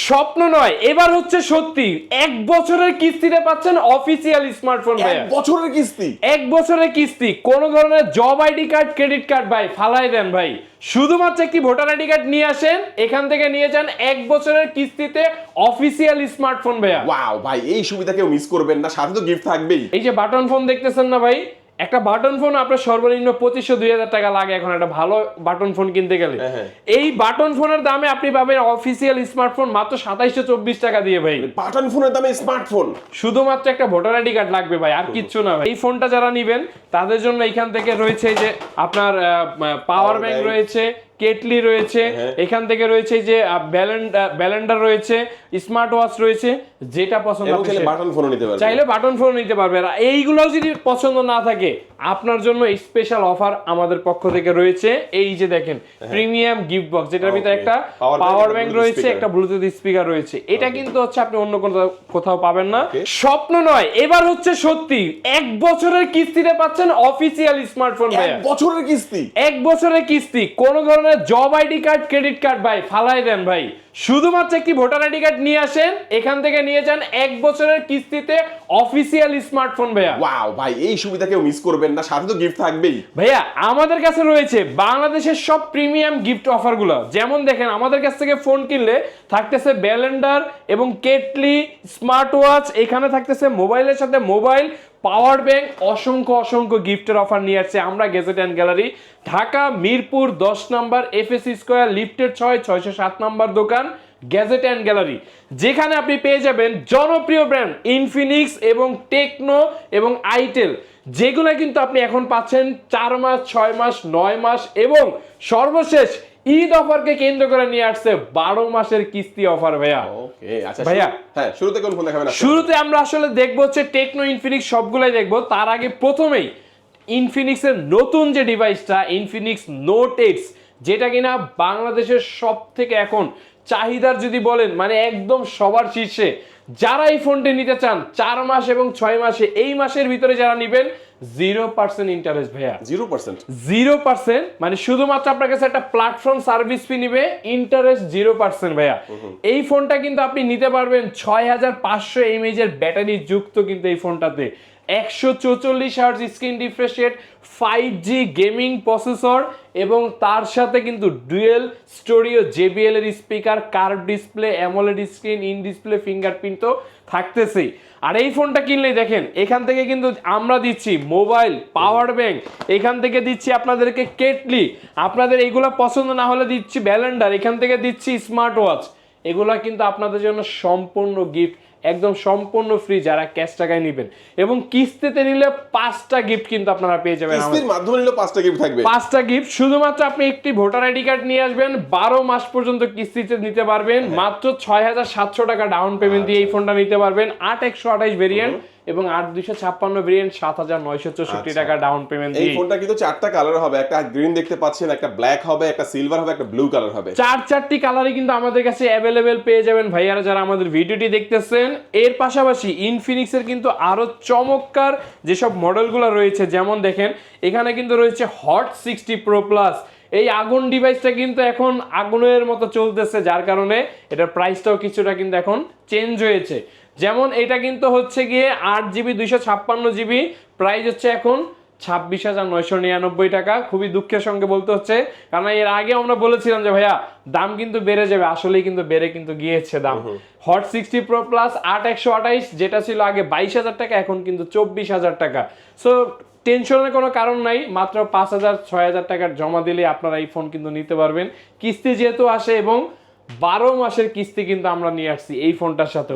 স্বপ্ন নয়, এবার হচ্ছে সত্যি। 1 বছরের কিস্তিতে পাচ্ছেন অফিসিয়াল স্মার্টফোন ভাই। 1 বছরের কিস্তি? 1 বছরের কিস্তি, কোন ধরনের job ID card, credit card ভাই ফালাই দেন ভাই। শুধুমাত্র একটি ভোটার আইডি কার্ড নিয়ে আসেন, এখান থেকে নিয়ে যান 1 বছরের কিস্তিতে অফিসিয়াল স্মার্টফোন ভাইয়া। ওয়াও ভাই, এই সুবিধা কেউ মিস করবেন না, সাথে তো গিফট থাকবেই। এই যে বাটন ফোন দেখতেছেন না ভাই, একটা বাটন ফোন আপনার সর্বনিম্ন 2500-2000 টাকা লাগে এখন একটা ভালো বাটন ফোন কিনতে গেলে। এই বাটন ফোনের দামে আপনি পাবেন অফিসিয়াল স্মার্টফোন মাত্র 2724 টাকা দিয়ে ভাই। বাটন ফোনের দামে স্মার্টফোন? শুধুমাত্র একটা ভোটার আইডি কার্ড লাগবে ভাই, আর কিচ্ছু না ভাই। এই ফোনটা যারা নেবেন তাদের জন্য এখান থেকে রয়েছে এই যে আপনার পাওয়ার ব্যাংক রয়েছে, কেটলি রয়েছে, এখান থেকে রয়েছে যে ব্যালেন্ডার রয়েছে, স্মার্ট ওয়াচ রয়েছে, যেটা পছন্দ এবং চাইলে বাটন ফোনও নিতে পারবেন। চাইলে বাটন ফোন নিতে পারবেন। আর এইগুলোও যদি পছন্দ না থাকে, আপনার জন্য স্পেশাল অফার আমাদের পক্ষ থেকে রয়েছে। এই যে দেখেন প্রিমিয়াম গিফট বক্স, যেটার ভিতরে একটা পাওয়ার ব্যাংক রয়েছে, একটা ব্লুটুথ স্পিকার রয়েছে। এটা কিন্তু হচ্ছে আপনি অন্য কোথাও পাবেন না। স্বপ্ন নয়, এবার হচ্ছে সত্যি। 1 বছরের কিস্তিতে পাচ্ছেন অফিসিয়াল স্মার্টফোন ভাই। 1 বছরের কিস্তি? 1 বছরের কিস্তি, কোন ধরনের job ID card, credit card ভাই ফালাই দেন ভাই। শুধুমাত্র একটি ভোটার আইডি কার্ড নিয়ে আসেন, এখান থেকে নিয়ে যান 1 বছরের কিস্তিতে অফিসিয়াল স্মার্টফোন ভাইয়া। ওয়াও ভাই, এই সুবিধা কেউ মিস করবেন না, সাথে তো গিফট থাকবেই। ভাইয়া আমাদের কাছে রয়েছে বাংলাদেশের সব প্রিমিয়াম গিফট অফারগুলো। যেমন দেখেন, আমাদের কাছ থেকে ফোন কিনলে থাকতেছে ব্যালেন্ডার এবং কেটলি, স্মার্ট ওয়াচ, এখানে থাকতেছে মোবাইলের সাথে মোবাইল, পাওয়ার ব্যাংক, অসংখ্য গিফটের অফার নিয়ে আসছে আমরা gadget and gallery, Dhaka Mirpur 10 number FSC square লিফটের 607 নম্বর দোকান গ্যাজেট অ্যান্ড গ্যালারি, যেখানে আপনি পেয়ে যাবেন জনপ্রিয় ব্র্যান্ড ইনফিনিক্স এবং টেকনো এবং আইটেল, যেগুলো কিন্তু আপনি এখন পাচ্ছেন 4 মাস, 6 মাস, 9 মাস এবং সর্বশেষ ঈদ অফারকে কেন্দ্র করে নিয়ে আসছে 12 মাসের কিস্তি অফার ভাইয়া। ওকে আচ্ছা ভাইয়া, হ্যাঁ, শুরুতে কোন ফোন দেখাবেন? শুরুতে আমরা আসলে দেখবো হচ্ছে টেকনো, ইনফিনিক্স সবগুলাই দেখবো। তার আগে প্রথমেই ইনফিনিক্সের নতুন যে ডিভাইসটা ইনফিনিক্স নোট 8, যেটা কিনা বাংলাদেশের সব থেকে এখন চাহিদার যদি বলেন মানে একদম সবার শীর্ষে। যারা এই ফোনটি নিতে চান 4 মাস এবং 6 মাসে, এই মাসের ভিতরে যারা নেবেন 0% ইন্টারেস্ট ভাইয়া। 0% মানে শুধুমাত্র আপনার কাছে একটা প্ল্যাটফর্ম সার্ভিস ফি নিবে, ইন্টারেস্ট 0% ভাইয়া। এই ফোনটা কিন্তু আপনি নিতে পারবেন 6500 mAh এর ব্যাটারি যুক্ত কিন্তু এই ফোনটাতে 144 hertz screen refresh rate, 5G gaming processor এবং তার সাথে কিন্তু ডুয়েল স্টোরিও JBL এর speaker, curve display, AMOLED screen, in display fingerprint তো থাকতেছেই। আর এই ফোনটা কিনলেই দেখেন এখান থেকে কিন্তু আমরা দিচ্ছি মোবাইল, পাওয়ার ব্যাংক, এখান থেকে দিচ্ছি আপনাদেরকে কেটলি, আপনাদের এইগুলো পছন্দ না হলে দিচ্ছি ব্যালেন্ডার, এখান থেকে দিচ্ছি স্মার্ট ওয়াচ। এগুলা কিন্তু আপনাদের জন্য সম্পূর্ণ গিফট, একদম সম্পূর্ণ ফ্রি যারা ক্যাশ টাকায় নেবেন। এবং কিস্তিতে নিলে 5টা গিফট কিন্তু আপনারা পেয়ে যাবেন। কিস্তির মাধ্যমে নিলে 5টা গিফট থাকবে। 5টা গিফট, শুধুমাত্র আপনি একটি ভোটার আইডি কার্ড নিয়ে আসবেন, 12 মাস পর্যন্ত কিস্তিতে নিতে পারবেন, মাত্র 6700 টাকা ডাউন পেমেন্ট দিয়ে এই ফোনটা নিতে পারবেন। 8128 ভেরিয়েন্ট এবং 8256 ভেরিয়েন্ট 7964 টাকা ডাউন পেমেন্ট দিয়ে। এই ফোনটা কিন্তু 4টা কালার হবে, একটা গ্রিন দেখতে পাচ্ছেন, একটা ব্ল্যাক হবে, একটা সিলভার হবে, একটা ব্লু কালার হবে। 4টি কালারই কিন্তু আমাদের কাছে অ্যাভেলেবেল পেয়ে যাবেন ভাইয়ারা যারা আমাদের ভিডিওটি দেখতেছেন। এর পাশাপাশি ইনফিনিক্সের কিন্তু আরো চমৎকার যেসব মডেলগুলো রয়েছে, যেমন দেখেন এখানে কিন্তু রয়েছে হট 60 প্রো প্লাস। এই আগুন ডিভাইসটা কিন্তু এখন আগুনের মতো চলতেছে, যার কারণে এটার প্রাইসটাও কিছুটা কিন্তু এখন চেঞ্জ হয়েছে। যেমন এটা কিন্তু হচ্ছে গিয়ে 8GB 256GB, প্রাইস হচ্ছে এখন 26,999 টাকা। খুবই দুঃখের সঙ্গে বলতে হচ্ছে, কারণ এর আগে আমরা বলেছিলাম যে ভাইয়া দাম কিন্তু বেড়ে যাবে, আসলেই কিন্তু বেড়ে কিন্তু গিয়েছে দাম। হট 60 প্রো প্লাস 8128, যেটা ছিল আগে 22,000 টাকা, এখন কিন্তু 24,000 টাকা। সো টেনশনের কোনো কারণ নাই, মাত্র 5,000-6,000 টাকার জমা দিলে আপনারা এই ফোন কিন্তু নিতে পারবেন। কিস্তি যেহেতু আসে এবং 12 মাসের কিস্তি কিন্তু আমরা নিয়ে আসছি এই ফোনটার সাথে।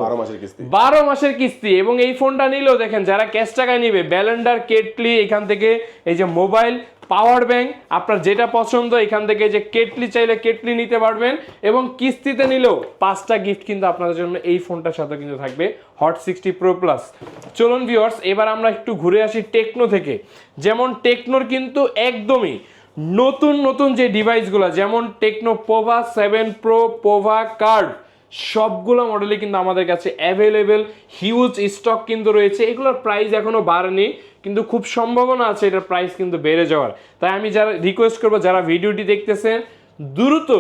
12 মাসের কিস্তি এবং এই ফোনটা নিলেও দেখেন যারা ক্যাশ টাকায় নিবে, ব্যালেন্ডার, কেটলি, এখান থেকে এই যে মোবাইল, পাওয়ার ব্যাংক, আপনার যেটা পছন্দ এখান থেকে যে কেটলি চাইলে কেটলি নিতে পারবেন। এবং কিস্তিতে নিলেও 5টা গিফট কিন্তু আপনাদের জন্য এই ফোনটার সাথে কিন্তু থাকবে, হট 60 প্রো প্লাস। চলুন ভিউয়ার্স, এবার আমরা একটু ঘুরে আসি টেকনো থেকে। যেমন টেকনোর কিন্তু একদমই নতুন যে ডিভাইসগুলো, যেমন techno Pova 7 pro, Pova curve, সবগুলো মডেলই কিন্তু আমাদের কাছে অ্যাভেলেবেল, হিউজ স্টক কিন্তু রয়েছে। এগুলোর প্রাইস এখনো বাড়েনি, কিন্তু খুব সম্ভাবনা আছে এটার প্রাইস কিন্তু বেড়ে যাওয়ার। তাই আমি যারা রিকোয়েস্ট করবো, যারা ভিডিওটি দেখতেছেন দ্রুত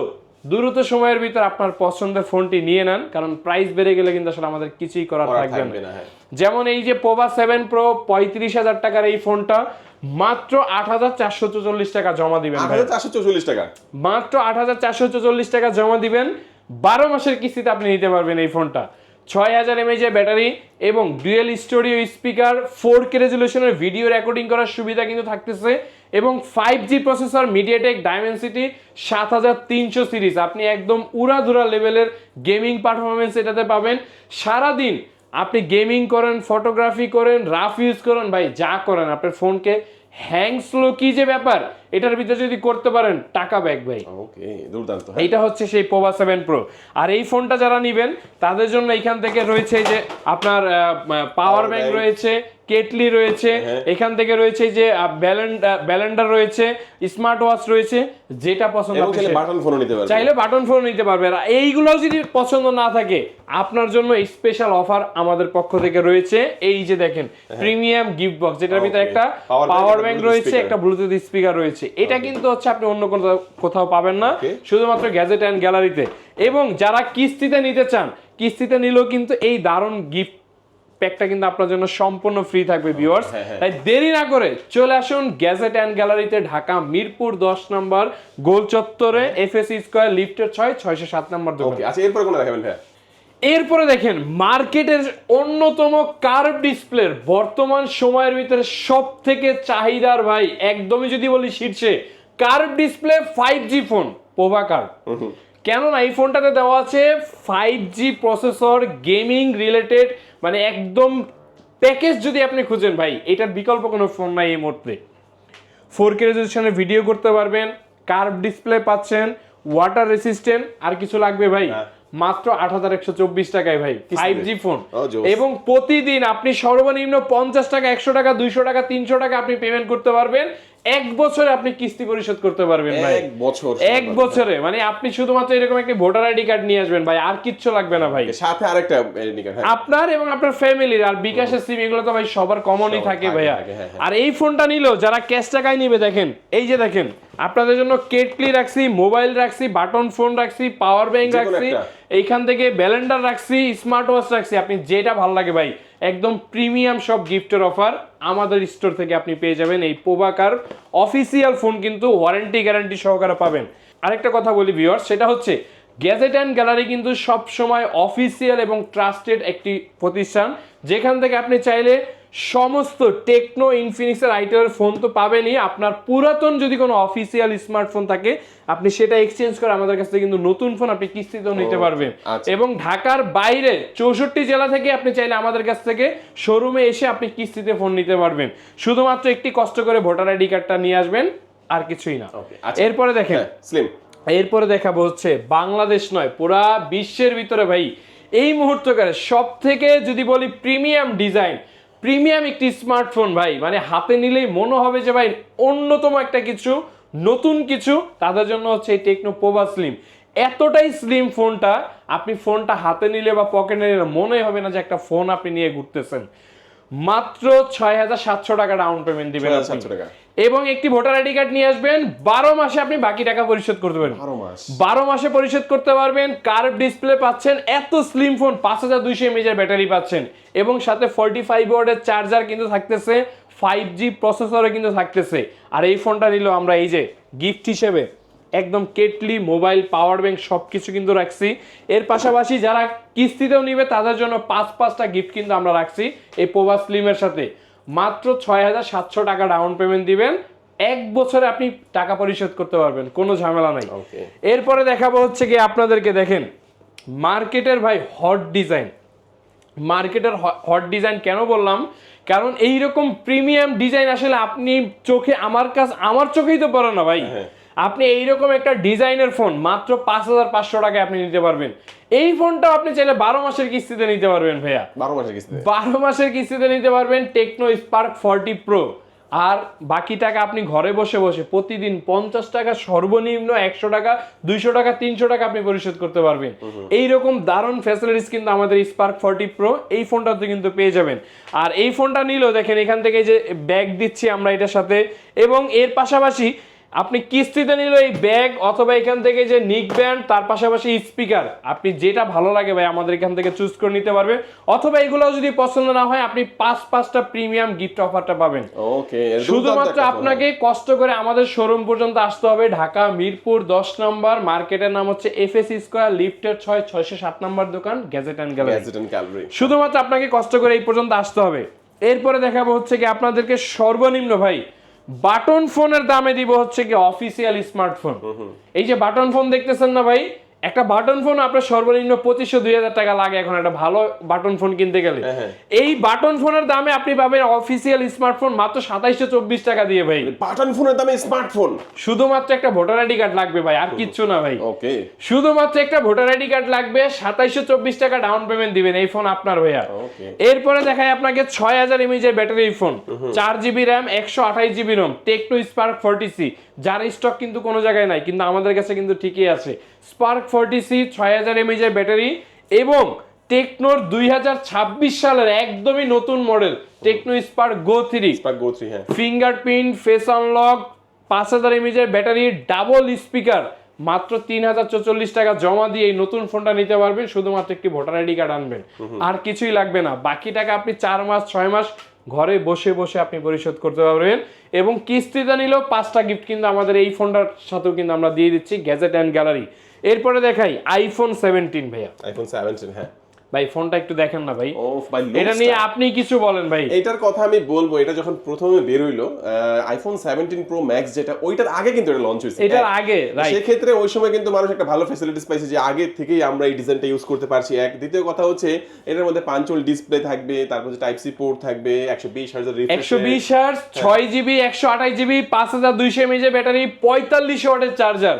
দ্রুত সময়ের ভিতর আপনার পছন্দের ফোনটি নিয়ে নেন, কারণ প্রাইস বেড়ে গেলে কিন্তু আসলে আমাদের কিছুই করার থাকবে না। যেমন এই যে পোভা 7 প্রো 35,000 টাকার এই ফোনটা মাত্র 8,444 টাকা জমা দিবেন। 8,444 টাকা, মাত্র 8,444 টাকা জমা দিবেন, 12 মাসের কিস্তিতে আপনি নিতে পারবেন এই ফোনটা। 6000 mAh এর ব্যাটারি এবং ডুয়েল স্টুডিও স্পিকার, 4K রেজুলেশনের ভিডিও রেকর্ডিং করার সুবিধা কিন্তু থাকতেছে এবং 5G processor MediaTek Dimensity 7300 series. আপনি একদম উড়াধুরা লেভেলের গেমিং পারফরমেন্স এটাতে পাবেন। সারাদিন আপনি গেমিং করেন, ফটোগ্রাফি করেন, রাফ ইউজ করেন, ভাই যা করেন আপনার ফোনকে হ্যাং স্লো কি যে ব্যাপার, এটার ভিতরে যদি করতে পারেন টাকা ব্যাক ভাই। ওকে, দুর্দান্ত। এইটা হচ্ছে সেই পোভা 7 প্রো। আর এই ফোনটা যারা নেবেন তাদের জন্য এখান থেকে রয়েছে যে আপনার পাওয়ার ব্যাংক রয়েছে, কেটলি রয়েছে, এখান থেকে রয়েছে যে ব্যালেন্ডার রয়েছে, স্মার্ট ওয়াচ রয়েছে, যেটা পছন্দ চাইলে বাটন ফোন নিতে পারবেন, চাইলে বাটন ফোন নিতে পারবেন। আর এইগুলো যদি পছন্দ না থাকে আপনার জন্য স্পেশাল অফার আমাদের পক্ষ থেকে রয়েছে। এই যে দেখেন প্রিমিয়াম গিফট বক্স, যেটার ভিতরে একটা পাওয়ার ব্যাংক রয়েছে, একটা ব্লুটুথ স্পিকার রয়েছে। এটা কিন্তু হচ্ছে আপনি অন্য কোথাও পাবেন না, শুধুমাত্র গ্যাজেট অ্যান্ড গ্যালারিতে। এবং যারা কিস্তিতে নিতে চান, কিস্তিতে নিলেও কিন্তু এই দারুণ গিফট প্যাকটা কিন্তু আপনার জন্য সম্পূর্ণ ফ্রি থাকবে ভিউয়ার্স। তাই দেরি না করে চলে আসুন গ্যাজেট অ্যান্ড গ্যালারিতে, ঢাকা মিরপুর 10 নম্বর গোল চত্বরে, এফএসসি স্কয়ার লিফটের 607 নম্বর দোকান। আচ্ছা, এরপর কোনটা দেখাবেন ভাই? এরপরে দেখেন মার্কেটের অন্যতম কার্ভ ডিসপ্লের বর্তমান সময়ের ভিতরে সব থেকে চাহিদার ভাই, একদমই যদি বলি শীর্ষে, curve display 5G phone Pova curve. কেননা এই ফোনটাতে দেওয়া আছে 5G প্রসেসর, গেমিং রিলেটেড, মানে একদম প্যাকেজ যদি আপনি খুঁজেন ভাই, এটার বিকল্প কোনো ফোন নাই এই মুহূর্তে। 4K রেজোলিউশনে ভিডিও করতে পারবেন, কার্ভ ডিসপ্লে পাচ্ছেন, ওয়াটার রেসিস্ট্যান্ট, আর কিছু লাগবে ভাই? মাত্র 8,124 টাকায় ভাই 5G ফোন। এবং প্রতিদিন আপনি সর্বনিম্ন 50 টাকা, 100 টাকা, 200 টাকা, 300 টাকা আপনি পেমেন্ট করতে পারবেন। 1 বছরে আপনি কিস্তি পরিশোধ করতে পারবেন ভাই। 1 বছরে মানে আপনি শুধুমাত্র এরকম একটা ভোটার আইডি কার্ড নিয়ে আসবেন ভাই, আর কিচ্ছু লাগবে না ভাই। সাথে আরেকটা আইডি কার্ড আপনার এবং আপনার ফ্যামিলির, আর বিকাশের সিম, এগুলো তো ভাই সবার কমনই থাকে ভাইয়া। আর এই ফোনটা নিলেও যারা ক্যাশ টাকায় নিবে, দেখেন এই যে দেখেন আপনাদের জন্য কেটলি রাখছি, মোবাইল রাখছি, বাটন ফোন রাখছি, পাওয়ার ব্যাংক রাখছি, এইখান থেকে ব্যালেন্ডার রাখছি, স্মার্ট ওয়াচ রাখছি, আপনি যেটা ভালো লাগে ভাই, একদম প্রিমিয়াম সব গিফটের অফার আমাদের স্টোর থেকে আপনি পেয়ে যাবেন। এই পোভা কার্ভ অফিসিয়াল ফোন কিন্তু ওয়ারেন্টি গ্যারান্টি সহকারে পাবেন। আরেকটা কথা বলি ভিউয়ার্স, সেটা হচ্ছে গ্যাজেট অ্যান্ড গ্যালারি কিন্তু সব সময় অফিসিয়াল এবং ট্রাস্টেড একটি প্রতিষ্ঠান, যেখান থেকে আপনি চাইলে সমস্ত টেকনো, ইনফিনিক্সের আইটেলের ফোন তো পাবেনই, আপনার পুরাতন যদি কোনো অফিসিয়াল স্মার্টফোন থাকে আপনি সেটা এক্সচেঞ্জ করে আমাদের কাছ থেকে কিন্তু নতুন ফোন আপনি কিস্তিতেও নিতে পারবেন। এবং ঢাকার বাইরে 64 জেলা থেকে আপনি চাইলে আমাদের কাছ থেকে শোরুমে এসে আপনি কিস্তিতে ফোন নিতে পারবেন। শুধুমাত্র একটি কষ্ট করে ভোটার আইডি কার্ডটা নিয়ে আসবেন, আর কিছুই না। এরপরে দেখেন এরপরে দেখাবো হচ্ছে বাংলাদেশ নয়, পুরা বিশ্বের ভিতরে ভাই এই মুহূর্তকার সব থেকে যদি বলি প্রিমিয়াম ডিজাইন, প্রিমিয়াম একটি স্মার্টফোন ভাই, মানে হাতে নিলেই মনে হবে যে ভাই অন্যতম একটা কিছু, নতুন কিছু, তাদের জন্য হচ্ছে এই টেকনো পোভা স্লিম। এতটাই স্লিম ফোনটা, আপনি ফোনটা হাতে নিলে বা পকেটে নিলে মনেই হবে না যে একটা ফোন আপনি নিয়ে ঘুরতেছেন। মাত্র 6,700 টাকা ডাউন পেমেন্ট দিবেন এবং একটি ভোটার আইডি কার্ড নিয়ে আসবেন। 12 মাসে আপনি বাকি টাকা পরিশোধ করতে পারবেন। 12 মাসে পরিশোধ করতে পারবেন। কার্ভ ডিসপ্লে পাচ্ছেন, এত স্লিম ফোন, 5200 mAh ব্যাটারি পাচ্ছেন এবং সাথে 45 ওয়াটের চার্জার কিন্তু থাকতেছে, 5G প্রসেসরও কিন্তু থাকতেছে। আর এই ফোনটা নিলেও আমরা এই যে গিফট হিসেবে একদম কেটলি, মোবাইল, পাওয়ার ব্যাংক সবকিছু কিন্তু রাখছি। এর পাশাপাশি যারা কিস্তিতেও নিবে তাদের জন্য 5টা গিফট কিন্তু আমরা রাখছি এই পোভা স্লিমের সাথে। মাত্র 6,700 টাকা ডাউন পেমেন্ট দিবেন, 1 বছরে আপনি টাকা পরিশোধ করতে পারবেন, কোনো ঝামেলা নাই। এরপরে দেখাবো হচ্ছে কি আপনাদেরকে, দেখেন মার্কেটের ভাই হট ডিজাইন। মার্কেটের হট ডিজাইন কেন বললাম, কারণ এইরকম প্রিমিয়াম ডিজাইন আসলে আপনি চোখে, আমার চোখেই তো পড়ে না ভাই। আপনি এইরকম একটা ডিজাইনের ফোন মাত্র 5,500 টাকায় আপনি নিতে পারবেন। এই ফোনটাও আপনি চাইলে 12 মাসের কিস্তিতে নিতে পারবেন ভাইয়া। 12 মাসের কিস্তিতে নিতে পারবেন টেকনো স্পার্ক 40 প্রো। আর বাকি টাকা আপনি ঘরে বসে বসে প্রতিদিন 50 টাকা, সর্বনিম্ন 100 টাকা, 200 টাকা, 300 টাকা আপনি পরিশোধ করতে পারবেন। এইরকম দারুণ ফ্যাসিলিটিস কিন্তু আমাদের স্পার্ক 40 প্রো এই ফোনটাতে কিন্তু পেয়ে যাবেন। আর এই ফোনটা নিলেও দেখেন এখান থেকে যে ব্যাগ দিচ্ছি আমরা এটার সাথে, এবং এর পাশাপাশি আপনি কিস্তিতে নিলে এই ব্যাগ অথবা এখান থেকে যে নিক ব্যান্ড তার পাশাপাশি স্পিকার, আপনি যেটা ভালো লাগে ভাই আমাদের এখান থেকে চুজ করে নিতে পারবেন। অথবা এগুলো যদি পছন্দ না হয় আপনি 5-5টা প্রিমিয়াম গিফট অফারটা পাবেন। ওকে, শুধুমাত্র আপনাকে কষ্ট করে আমাদের শোরুম পর্যন্ত আসতে হবে, ঢাকা মিরপুর 10 নম্বর, মার্কেটের নাম হচ্ছে এফএস স্কয়ার, লিফটের 607 নম্বর দোকান, গ্যাজেট এন্ড গ্যালারি। শুধুমাত্র আপনাকে কষ্ট করে এই পর্যন্ত আসতে হবে। এরপরে দেখাবো হচ্ছে কি আপনাদেরকে সর্বনিম্ন ভাই বাটন ফোনের দামে দিব হচ্ছে কি অফিসিয়াল স্মার্টফোন। এই যে বাটন ফোন দেখতেছেন না ভাই, একটা বাটন ফোন আপনার সর্বনিম্ন 2500-2000 টাকা লাগে এখন একটা ভালো বাটন ফোন কিনতে গেলে। এই বাটন ফোনের দামে আপনি পাবেন অফিসিয়াল স্মার্টফোন মাত্র 2724 টাকা দিয়ে ভাই। বাটন ফোনের দামে স্মার্টফোন, শুধুমাত্র একটা ভোটার আইডি কার্ড লাগবে ভাই, আর কিচ্ছু না ভাই। ওকে, শুধুমাত্র একটা ভোটার আইডি কার্ড লাগবে, 2724 টাকা ডাউন পেমেন্ট দিবেন, এই ফোন আপনার ভাইয়া। এরপরে দেখাই আপনাকে 6000 mAh এর battery phone, 4GB RAM, 128GB ROM, Tecno Spark 40C, যার স্টক কিন্তু কোনো জায়গায় নাই, কিন্তু আমাদের কাছে কিন্তু ঠিকই আছে। স্পার্ক 40C 6000 mAh এর ব্যাটারি এবং টেকনোর 2026 সালের একদমই নতুন মডেল টেকনো স্পার্ক গো 3, হ্যাঁ, ফিঙ্গারপ্রিন্ট, ফেস আনলক, 5000 mAh এর ব্যাটারি, ডাবল স্পিকার, মাত্র 3044 টাকা জমা দিয়ে এই নতুন ফোনটা নিতে পারবেন। শুধুমাত্র একটি ভোটার আইডি কার্ড আনবেন, আর কিছুই লাগবে না। বাকি টাকা আপনি 4 মাস 6 মাস ঘরে বসে বসে আপনি পরিশোধ করতে পারবেন। এবং কিস্তিতে নিলেও 5টা গিফট কিন্তু আমাদের এই ফোনটার সাথেও কিন্তু আমরা দিয়ে দিচ্ছি, গ্যাজেট অ্যান্ড গ্যালারি। এরপরে দেখাই আইফোন 17 ভাইয়া। আইফোন 17, হ্যাঁ ভাই ফোনটা একটু দেখেন না ভাই, ও ভাই, এটা নিয়ে আপনি কিছু বলেন ভাই। এটার কথা আমি বলবো, এটা যখন প্রথমে বের হইলো আইফোন 17 প্রো ম্যাক্স, যেটা ওইটার আগে কিন্তু এটা লঞ্চ হয়েছে, এটার আগে, রাইট। সেই ক্ষেত্রে ওই সময় কিন্তু মানুষ একটা ভালো ফ্যাসিলিটিস পাইছে যে আগে থেকেই আমরা এই ডিজাইনটা ইউজ করতে পারছি। এক, দ্বিতীয় কথা হচ্ছে এটার মধ্যে পাঞ্চল ডিসপ্লে থাকবে, তারপর টাইপ সি পোর্ট থাকবে, 120 hertz refresh, 120 hertz, 6GB 128GB, 5200 mAh battery, 45 ওয়াটের চার্জার,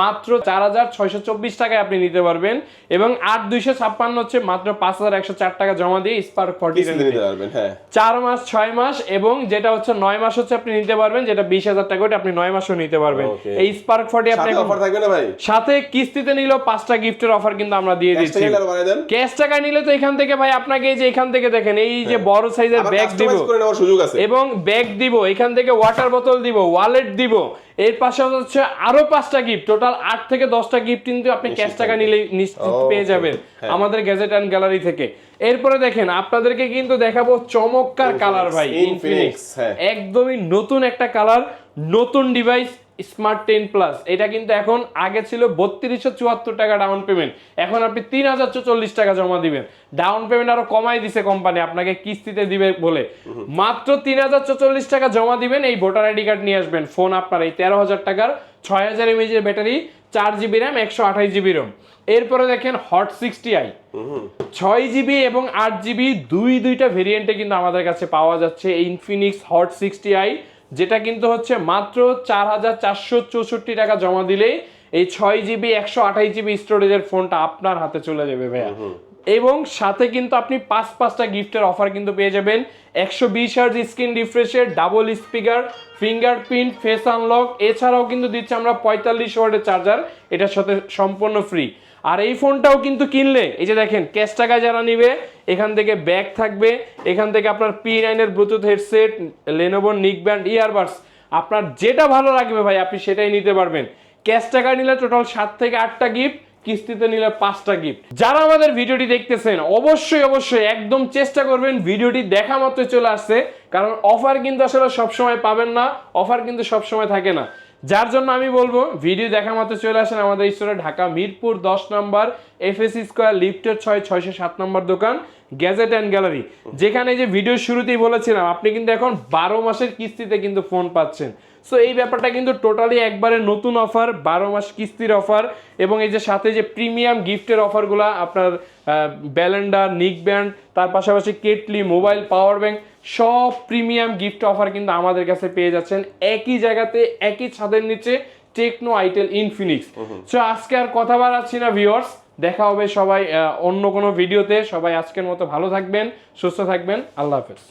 মাত্র 4624 টাকায় আপনি নিতে পারবেন। এবং 8256 হচ্ছে মাত্র 5104 টাকা জমা দিয়ে স্পার্ক 40 নিতে পারবেন। হ্যাঁ, 4 মাস 6 মাস এবং যেটা হচ্ছে 9 মাস হচ্ছে আপনি নিতে পারবেন, যেটা 20000 টাকা ওটা আপনি 9 মাসও নিতে পারবেন। এই স্পার্ক 40 আপনি অফার থাকবে না ভাই, সাথে কিস্তিতে নিলেও 5টা গিফটের অফার কিন্তু আমরা দিয়ে দিচ্ছি। ক্যাশ টাকা নিলে তো এখান থেকে ভাই আপনাকে এই যে এখান থেকে দেখেন এই যে বড় সাইজের ব্যাগ দিব এবং ব্যাগ দিব, এখান থেকে ওয়াটার বোতল দিব, ওয়ালেট দিব, এর পাশে হচ্ছে আরো 5টা গিফট, টোটাল 8 থেকে 10টা গিফট কিন্তু আপনি ক্যাশ টাকা নিলে নিশ্চিত পেয়ে যাবেন আমাদের গ্যাজেট এন্ড গ্যালারি থেকে। এরপরে দেখেন আপনাদেরকে কিন্তু দেখাবো চমৎকার কালার ভাই, ইনফিনিক্স একদমই নতুন একটা কালার, নতুন ডিভাইস স্মার্ট 10 প্লাস। এটা কিন্তু এখন আগে ছিল 3274 টাকা ডাউন পেমেন্ট, এখন আপনি 3044 টাকা জমা দিবেন। ডাউন পেমেন্ট আরো কমাই দিছে কোম্পানি আপনাকে কিস্তিতে দিবে বলে, মাত্র 3044 টাকা জমা দিবেন, এই ভোটার আইডি কার্ড নিয়ে আসবেন, ফোন আপনার এই 13000 টাকার, 6000 mAh এর battery, 4GB RAM, 128GB ROM। এরপরে দেখেন হট 60i, 6GB এবং 8GB দুইটা ভেরিয়েন্টে কিন্তু আমাদের কাছে পাওয়া যাচ্ছে ইনফিনিক্স হট 60i, যেটা কিন্তু হচ্ছে মাত্র 4464 টাকা জমা দিলেই এই 6GB 128GB স্টোরেজের ফোনটা আপনার হাতে চলে যাবে ভাইয়া। এবং সাথে কিন্তু আপনি 5টা গিফটের অফার কিন্তু পেয়ে যাবেন, 120 হার্জ স্ক্রিন রিফ্রেশের, double speaker, fingerprint, face unlock, এছাড়াও কিন্তু দিচ্ছি আমরা 45 ওয়াটের চার্জার, এটার সাথে সম্পূর্ণ ফ্রি। আর এই ফোনটাও কিন্তু কিনলে এই যে দেখেন ক্যাশ টাকায় যারা নিবে এখান থেকে ব্যাগ থাকবে, এখান থেকে আপনার P9 এর ব্লুটুথ হেডসেট, Lenovo নিক ব্যান্ড ইয়ারবাডস, আপনার যেটা ভালো লাগবে ভাই আপনি সেটাই নিতে পারবেন। ক্যাশ টাকা নিলে টোটাল 7 থেকে 8টা গিফট, কিস্তিতে নিলে 5টা গিফট। যারা আমাদের ভিডিওটি দেখতেছেন অবশ্যই একদম চেষ্টা করবেন ভিডিওটি দেখা মাত্রই চলে আসছে, কারণ অফার কিন্তু আসলে সবসময় পাবেন না, অফার কিন্তু সবসময় থাকে না। যার জন্য আমি বলবো ভিডিও দেখা মাত্র চলে আসেন আমাদের স্টোরে, ঢাকা মিরপুর 10 নম্বর, এফএস স্কয়ার, লিফটের 607 নম্বর দোকান, গ্যাজেট অ্যান্ড গ্যালারি। যেখানে যে ভিডিও শুরুতেই বলেছিলাম আপনি কিন্তু এখন 12 মাসের কিস্তিতে কিন্তু ফোন পাচ্ছেন। সো এই ব্যাপারটা কিন্তু টোটালি একবারে নতুন অফার, 12 মাস কিস্তির অফার, এবং এই যে সাথে যে প্রিমিয়াম গিফটের অফারগুলো আপনার ব্যালেন্ডার, নিক ব্যান্ড, তার পাশাপাশি কেটলি, মোবাইল, পাওয়ার ব্যাংক, সব প্রিমিয়াম গিফট অফার কিন্তু আমাদের কাছে পেয়ে যাচ্ছেন একই জায়গাতে, একই ছাদের নিচে, টেকনো, আইটেল, ইনফিনিক্স। সো আজকে আর কথা বাড়াচ্ছি না ভিউয়ার্স, দেখা হবে সবাই অন্য কোনো ভিডিওতে। সবাই আজকের মতো ভালো থাকবেন, সুস্থ থাকবেন, আল্লাহ হাফেজ।